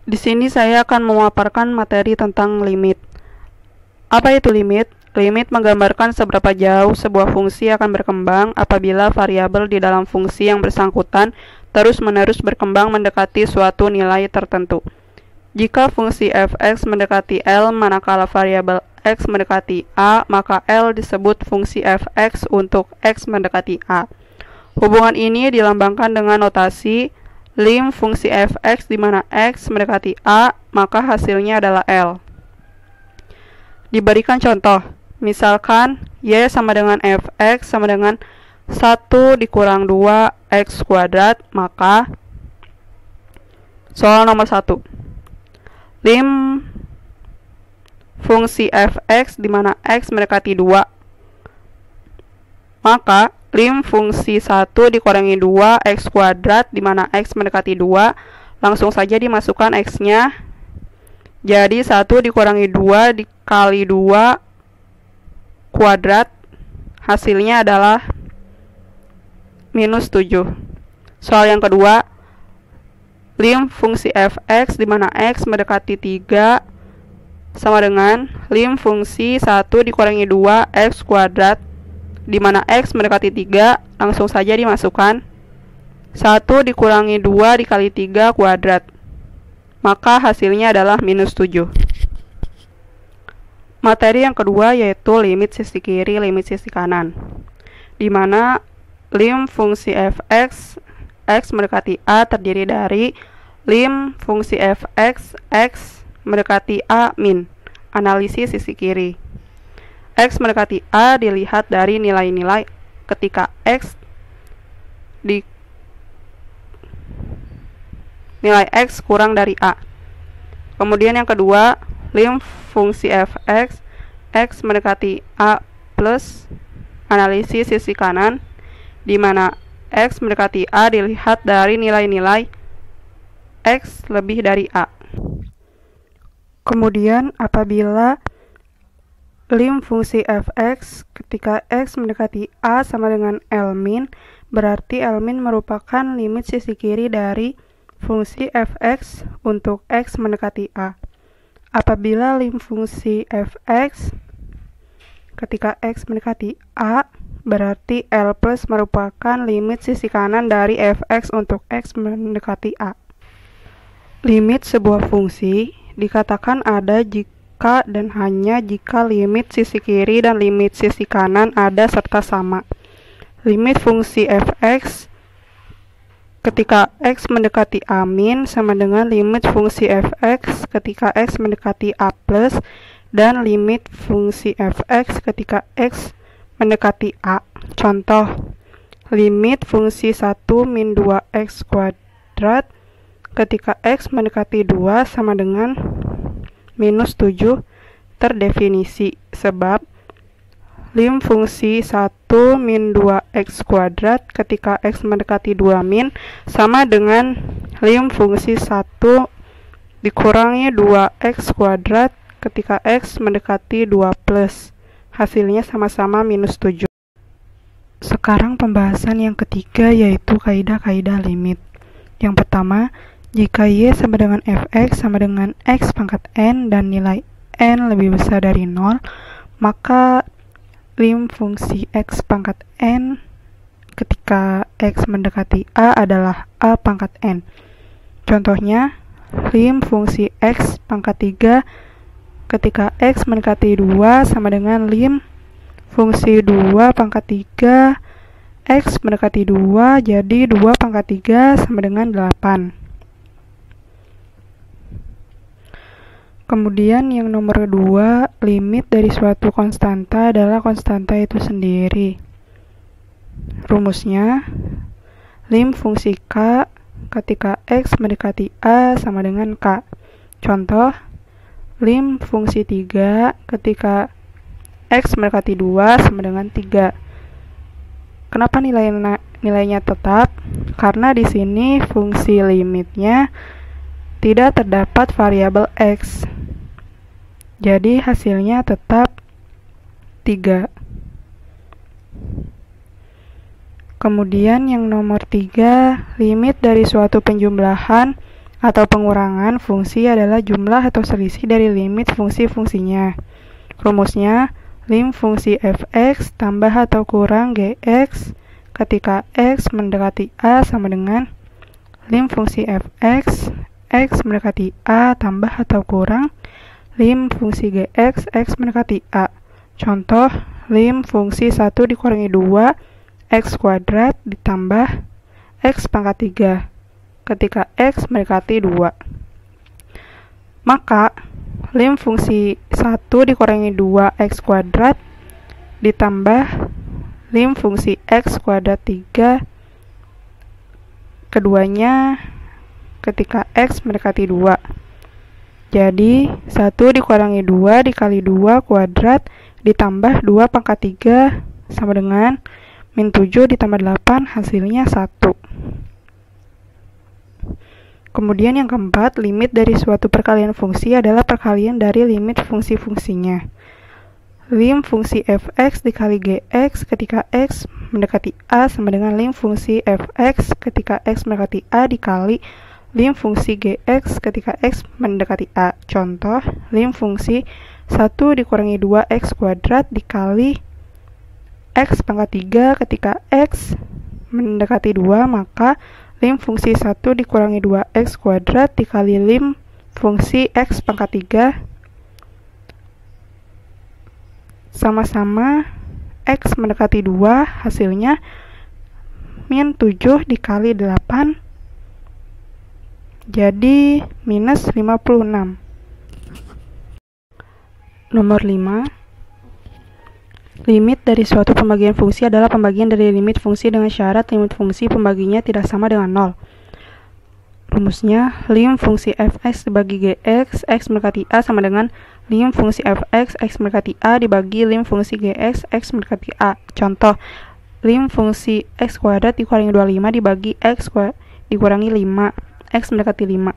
Di sini saya akan memaparkan materi tentang limit. Apa itu limit? Limit menggambarkan seberapa jauh sebuah fungsi akan berkembang apabila variabel di dalam fungsi yang bersangkutan terus-menerus berkembang mendekati suatu nilai tertentu. Jika fungsi f(x) mendekati L manakala variabel x mendekati A, maka L disebut fungsi f(x) untuk x mendekati A. Hubungan ini dilambangkan dengan notasi lim fungsi f(x) di mana x mendekati A, maka hasilnya adalah L. Diberikan contoh, misalkan y sama dengan f(x) sama dengan 1 dikurang 2 x kuadrat, maka soal nomor 1. Lim fungsi f(x) di mana x mendekati 2, maka lim fungsi 1 dikurangi 2 x kuadrat di mana x mendekati 2, langsung saja dimasukkan x-nya. Jadi 1 dikurangi 2 dikali 2 kuadrat, hasilnya adalah minus 7. Soal yang kedua, lim fungsi f(x) di mana x mendekati 3 sama dengan lim fungsi 1 dikurangi 2 x kuadrat di mana x mendekati 3, langsung saja dimasukkan 1 dikurangi 2 dikali 3 kuadrat, maka hasilnya adalah minus 7. Materi yang kedua yaitu limit sisi kiri, limit sisi kanan, di mana lim fungsi f(x) x mendekati A terdiri dari lim fungsi f(x) x mendekati A min. Analisis sisi kiri. X mendekati A dilihat dari nilai-nilai ketika x di nilai x kurang dari A. Kemudian yang kedua, lim fungsi f(x) x mendekati A plus. Analisis sisi kanan, di mana x mendekati A dilihat dari nilai-nilai x lebih dari A. Kemudian apabila lim fungsi f(x) ketika x mendekati A sama dengan L min, berarti L min merupakan limit sisi kiri dari fungsi f(x) untuk x mendekati A. Apabila lim fungsi f(x) ketika x mendekati A, berarti L plus merupakan limit sisi kanan dari f(x) untuk x mendekati A. Limit sebuah fungsi dikatakan ada jika dan hanya jika limit sisi kiri dan limit sisi kanan ada serta sama. Limit fungsi f(x) ketika x mendekati A min sama dengan limit fungsi f(x) ketika x mendekati A plus, dan limit fungsi f(x) ketika x mendekati A. Contoh, limit fungsi 1 min 2x kuadrat ketika x mendekati 2 sama dengan minus 7 terdefinisi, sebab lim fungsi 1 min 2x kuadrat ketika x mendekati 2 min sama dengan lim fungsi 1 dikurangi 2x kuadrat ketika x mendekati 2 plus. Hasilnya sama-sama minus 7. Sekarang pembahasan yang ketiga yaitu kaidah-kaidah limit. Yang pertama, jika y sama dengan f(x) sama dengan x pangkat n dan nilai n lebih besar dari 0, maka lim fungsi x pangkat n ketika x mendekati A adalah A pangkat n. Contohnya, lim fungsi x pangkat 3 ketika x mendekati 2 sama dengan lim fungsi 2 pangkat 3 x mendekati 2, jadi 2 pangkat 3 sama dengan 8. Kemudian yang nomor 2, limit dari suatu konstanta adalah konstanta itu sendiri. Rumusnya, lim fungsi k ketika x mendekati A sama dengan k. Contoh, lim fungsi 3 ketika x mendekati 2 sama dengan 3. Kenapa nilainya tetap? Karena di sini fungsi limitnya tidak terdapat variabel x. Jadi hasilnya tetap 3. Kemudian yang nomor 3, limit dari suatu penjumlahan atau pengurangan fungsi adalah jumlah atau selisih dari limit fungsi-fungsinya. Rumusnya, lim fungsi f(x) tambah atau kurang gx ketika x mendekati a sama dengan lim fungsi f(x), x mendekati a tambah atau kurang lim fungsi gx, x mendekati a. Contoh, lim fungsi 1 dikurangi 2 x kuadrat ditambah x pangkat 3 ketika x mendekati 2. Maka, lim fungsi 1 dikurangi 2 x kuadrat ditambah lim fungsi x kuadrat 3 keduanya ketika x mendekati 2. Jadi, 1 dikurangi 2 dikali 2 kuadrat ditambah 2 pangkat 3 sama dengan min 7 ditambah 8 hasilnya 1. Kemudian yang keempat, limit dari suatu perkalian fungsi adalah perkalian dari limit fungsi-fungsinya. Lim fungsi f(x) dikali gx ketika x mendekati a sama dengan lim fungsi f(x) ketika x mendekati a dikali lim fungsi gx ketika x mendekati a. Contoh, lim fungsi 1 dikurangi 2x kuadrat dikali x pangkat 3 ketika x mendekati 2, maka lim fungsi 1 dikurangi 2x kuadrat dikali lim fungsi x pangkat 3 sama-sama x mendekati 2, hasilnya min 7 dikali 8 jadi minus 56. Nomor 5. Limit dari suatu pembagian fungsi adalah pembagian dari limit fungsi dengan syarat limit fungsi pembaginya tidak sama dengan 0. Rumusnya, lim fungsi f(x) dibagi gx, x mendekati a sama dengan lim fungsi f(x), x mendekati a dibagi lim fungsi gx, x mendekati a. Contoh, lim fungsi x kuadrat dikurangi 25 dibagi x dikurangi 5, x mendekati 5.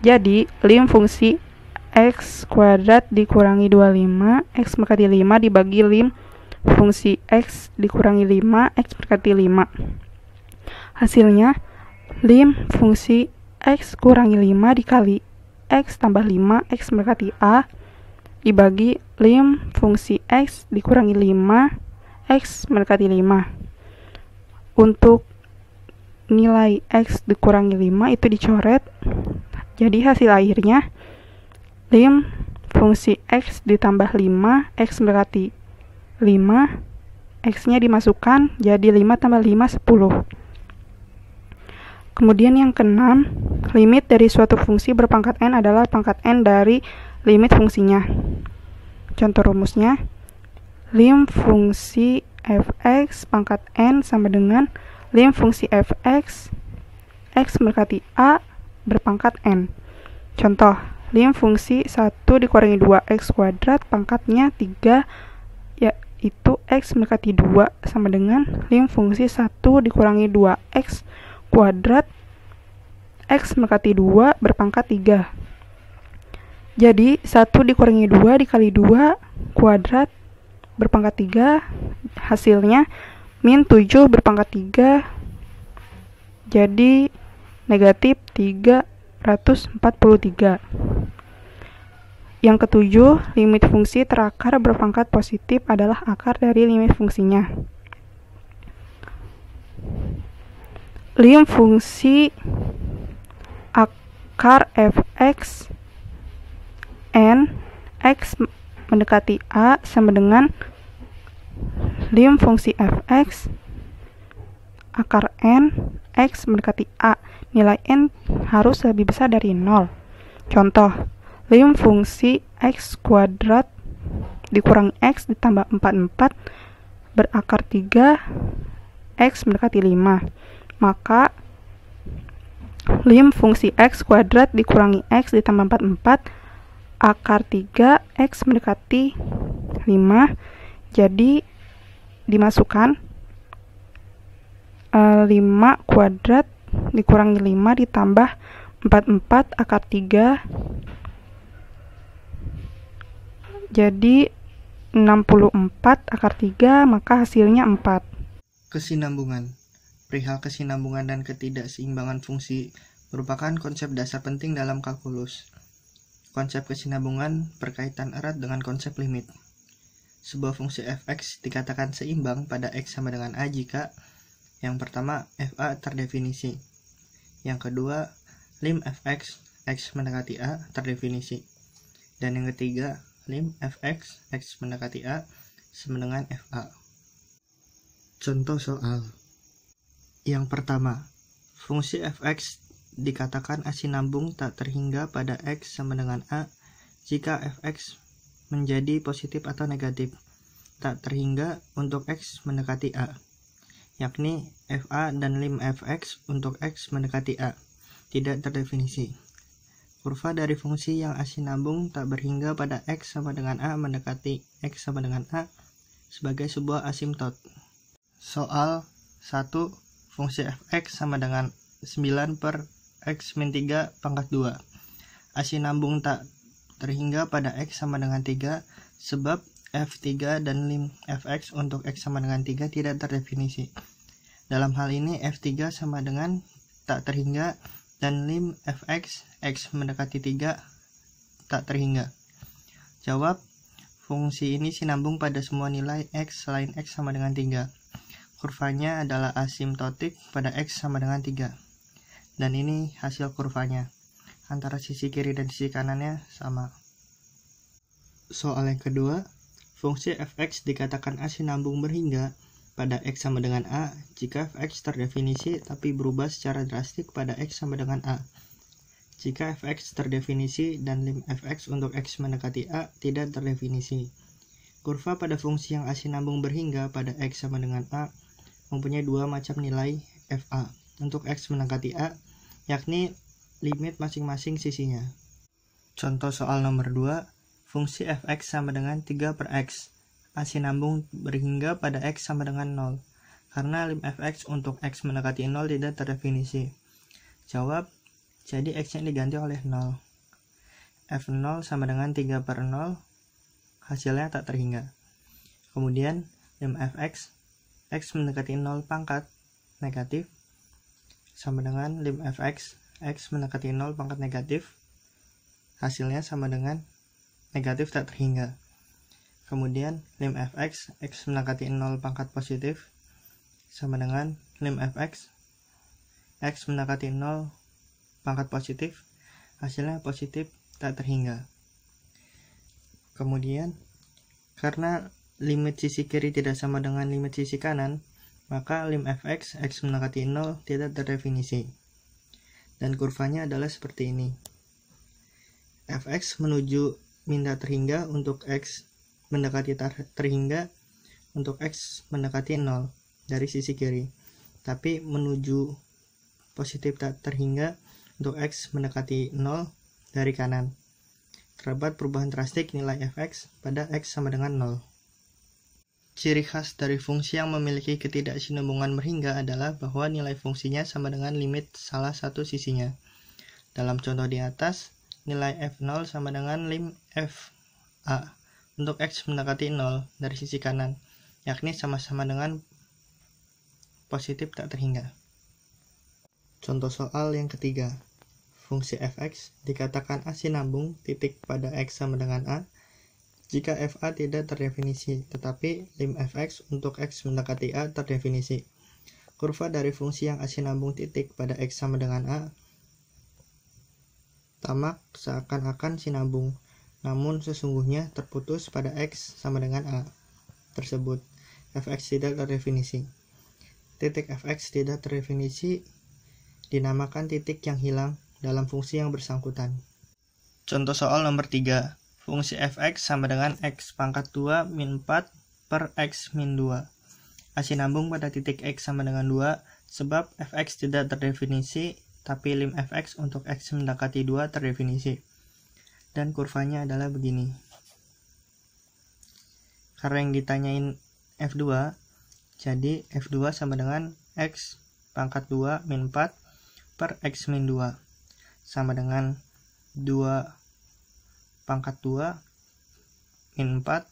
Jadi, lim fungsi x kuadrat dikurangi 25, x mendekati 5 dibagi lim fungsi x dikurangi 5, x mendekati 5. Hasilnya, lim fungsi x kurangi 5 dikali x tambah 5, x mendekati a dibagi lim fungsi x dikurangi 5, x mendekati 5. Untuk nilai x dikurangi 5 itu dicoret. Jadi hasil akhirnya lim fungsi x ditambah 5, x mendekati 5, x-nya dimasukkan, jadi 5 tambah 5, 10. Kemudian yang keenam, limit dari suatu fungsi berpangkat n adalah pangkat n dari limit fungsinya. Contoh rumusnya, lim fungsi f(x) pangkat n sama dengan lim fungsi f(x), x mendekati a berpangkat n. Contoh, lim fungsi 1 dikurangi 2x kuadrat pangkatnya 3, yaitu x mendekati 2 sama dengan lim fungsi 1 dikurangi 2x kuadrat x mendekati 2 berpangkat 3. Jadi 1 dikurangi 2 dikali 2 kuadrat berpangkat 3, hasilnya min 7 berpangkat 3, jadi negatif 343. Yang ketujuh, limit fungsi terakar berpangkat positif adalah akar dari limit fungsinya. Lim fungsi akar f(x) n x mendekati a sama dengan lim fungsi f(x) akar n x mendekati a. Nilai n harus lebih besar dari 0. Contoh, lim fungsi x kuadrat dikurangi x ditambah 44 berakar 3 x mendekati 5. Maka lim fungsi x kuadrat dikurangi x ditambah 44 akar 3 x mendekati 5. Jadi dimasukkan 5 kuadrat dikurangi 5 ditambah 44 akar 3, jadi 64 akar 3, maka hasilnya 4. Kesinambungan. Perihal kesinambungan dan ketidakseimbangan fungsi merupakan konsep dasar penting dalam kalkulus. Konsep kesinambungan berkaitan erat dengan konsep limit. Sebuah fungsi f(x) dikatakan seimbang pada x sama dengan a jika yang pertama fa terdefinisi, yang kedua lim f(x) x mendekati a terdefinisi, dan yang ketiga lim f(x) x mendekati a sama dengan fa. Contoh soal yang pertama, fungsi f(x) dikatakan asinambung tak terhingga pada x sama dengan a jika f(x) menjadi positif atau negatif tak terhingga untuk x mendekati a, yakni fa dan lim f(x) untuk x mendekati a tidak terdefinisi. Kurva dari fungsi yang asinambung tak berhingga pada x sama dengan a mendekati x sama dengan a sebagai sebuah asimtot. Soal 1. Fungsi f(x) sama dengan 9 per x min 3 pangkat 2. Asinambung tak terhingga pada x sama dengan 3 sebab f3 dan lim f(x) untuk x sama dengan 3 tidak terdefinisi. Dalam hal ini f3 sama dengan tak terhingga dan lim f(x) x mendekati 3 tak terhingga. Jawab, fungsi ini sinambung pada semua nilai x selain x sama dengan 3. Kurvanya adalah asimptotik pada x sama dengan 3. Dan ini hasil kurvanya. Antara sisi kiri dan sisi kanannya sama. Soal yang kedua, fungsi f(x) dikatakan asinambung berhingga pada x sama dengan a jika f(x) terdefinisi tapi berubah secara drastik pada x sama dengan a. Jika f(x) terdefinisi dan lim f(x) untuk x mendekati a tidak terdefinisi. Kurva pada fungsi yang asinambung berhingga pada x sama dengan a mempunyai dua macam nilai fa untuk x mendekati a, yakni limit masing-masing sisinya. Contoh soal nomor 2, fungsi f(x) sama dengan 3 per x. Asinambung berhingga pada x sama dengan 0, karena lim f(x) untuk x mendekati 0 tidak terdefinisi. Jawab, jadi x-nya diganti oleh 0. f0 sama dengan 3 per 0, hasilnya tak terhingga. Kemudian lim f(x) x mendekati 0 pangkat negatif sama dengan lim f(x) x mendekati 0 pangkat negatif, hasilnya sama dengan negatif tak terhingga. Kemudian lim f(x) x mendekati 0 pangkat positif sama dengan lim f(x) x mendekati 0 pangkat positif, hasilnya positif tak terhingga. Kemudian karena limit sisi kiri tidak sama dengan limit sisi kanan, maka lim f(x) x mendekati 0 tidak terdefinisi. Dan kurvanya adalah seperti ini. f(x) menuju min tak terhingga untuk x mendekati terhingga untuk x mendekati 0 dari sisi kiri, tapi menuju positif tak terhingga untuk x mendekati 0 dari kanan. Terdapat perubahan drastik nilai f(x) pada x sama dengan 0. Ciri khas dari fungsi yang memiliki ketidaksinambungan berhingga adalah bahwa nilai fungsinya sama dengan limit salah satu sisinya. Dalam contoh di atas, nilai f0 sama dengan lim fa untuk x mendekati 0 dari sisi kanan, yakni sama-sama dengan positif tak terhingga. Contoh soal yang ketiga, fungsi f(x) dikatakan asinambung titik pada x sama dengan a jika fa tidak terdefinisi, tetapi lim f(x) untuk x mendekati a terdefinisi. Kurva dari fungsi yang asinambung titik pada x sama dengan a tamak seakan-akan sinambung, namun sesungguhnya terputus pada x sama dengan a tersebut. f(x) tidak terdefinisi. Titik f(x) tidak terdefinisi dinamakan titik yang hilang dalam fungsi yang bersangkutan. Contoh soal nomor 3. Fungsi f(x) sama dengan x pangkat 2 min 4 per x min 2. Asinambung pada titik x sama dengan 2 sebab f(x) tidak terdefinisi, tapi lim f(x) untuk x mendekati 2 terdefinisi. Dan kurvanya adalah begini. Karena yang ditanyain f2, jadi f2 sama dengan x pangkat 2 min 4 per x min 2 sama dengan 2 pangkat 2 min 4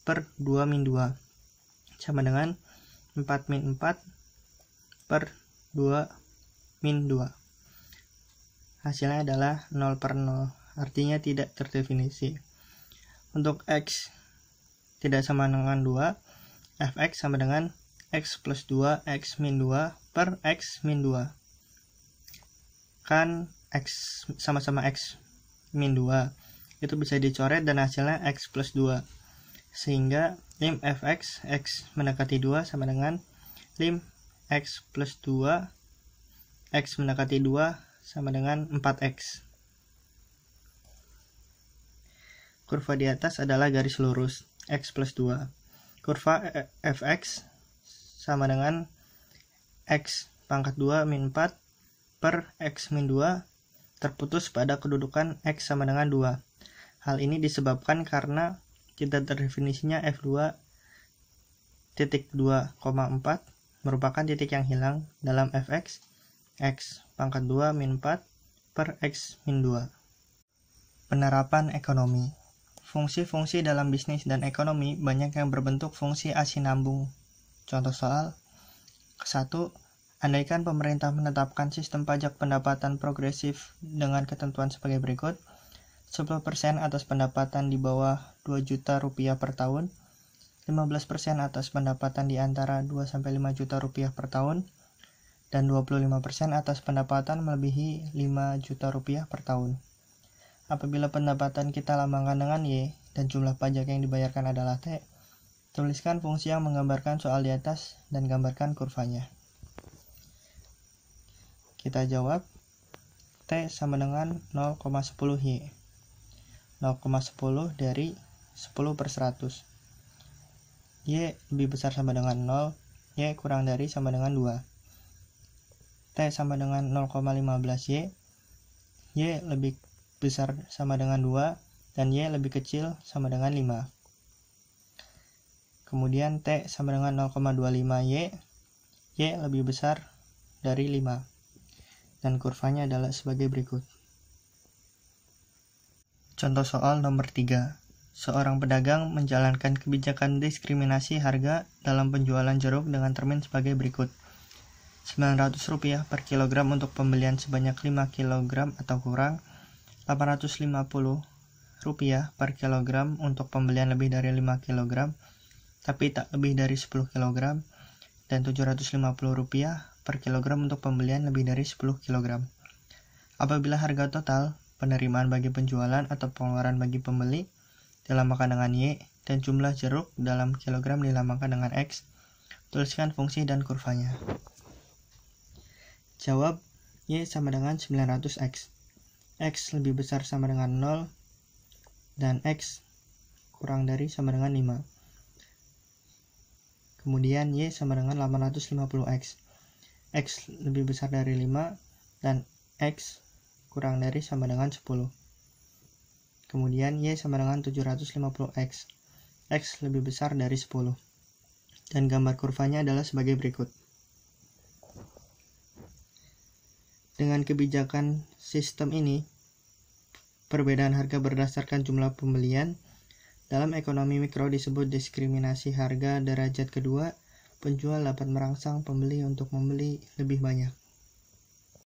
per 2 min 2 sama dengan 4 min 4 per 2 min 2. hasilnya adalah 0/0, artinya tidak terdefinisi. Untuk X tidak sama dengan 2, fx sama dengan X plus 2 X min 2 per X min 2. Kan X sama-sama X min 2, itu bisa dicoret dan hasilnya X plus 2. Sehingga lim fx X mendekati 2 sama dengan lim X plus 2 X mendekati 2 sama dengan 4X. Kurva di atas adalah garis lurus X plus 2. Kurva fx sama dengan X pangkat 2 min 4 per X min 2 terputus pada kedudukan X sama dengan 2. Hal ini disebabkan karena tidak terdefinisinya F2 titik 2,4 merupakan titik yang hilang dalam fx X pangkat 2 min 4 per X min 2. Penerapan ekonomi. Fungsi-fungsi dalam bisnis dan ekonomi banyak yang berbentuk fungsi asinambung. Contoh soal 1. Andaikan pemerintah menetapkan sistem pajak pendapatan progresif dengan ketentuan sebagai berikut. 10% atas pendapatan di bawah 2 juta rupiah per tahun, 15% atas pendapatan di antara 2-5 juta rupiah per tahun, dan 25% atas pendapatan melebihi 5 juta rupiah per tahun. Apabila pendapatan kita lambangkan dengan Y dan jumlah pajak yang dibayarkan adalah T, tuliskan fungsi yang menggambarkan soal di atas dan gambarkan kurvanya. Kita jawab, T sama dengan 0,10 Y. 0,10 dari 10 per 100. Y lebih besar sama dengan 0, Y kurang dari sama dengan 2. T sama dengan 0,15 Y. Y lebih besar sama dengan 2, dan Y lebih kecil sama dengan 5. Kemudian T sama dengan 0,25 Y. Y lebih besar dari 5. Dan kurvanya adalah sebagai berikut. Contoh soal nomor 3. Seorang pedagang menjalankan kebijakan diskriminasi harga dalam penjualan jeruk dengan termin sebagai berikut. Rp900 per kilogram untuk pembelian sebanyak 5 kg atau kurang, Rp850 per kilogram untuk pembelian lebih dari 5 kg, tapi tak lebih dari 10 kg, dan Rp750 per kilogram untuk pembelian lebih dari 10 kg. Apabila harga total, penerimaan bagi penjualan atau pengeluaran bagi pembeli dilambangkan dengan Y, dan jumlah jeruk dalam kilogram dilambangkan dengan X, tuliskan fungsi dan kurvanya. Jawab, Y sama dengan 900X. X lebih besar sama dengan 0, dan X kurang dari sama dengan 5. Kemudian Y sama dengan 850X. X lebih besar dari 5, dan X kurang dari sama dengan 10. Kemudian Y sama dengan 750X. X lebih besar dari 10. Dan gambar kurvanya adalah sebagai berikut. Dengan kebijakan sistem ini, perbedaan harga berdasarkan jumlah pembelian dalam ekonomi mikro disebut diskriminasi harga derajat kedua. Penjual dapat merangsang pembeli untuk membeli lebih banyak.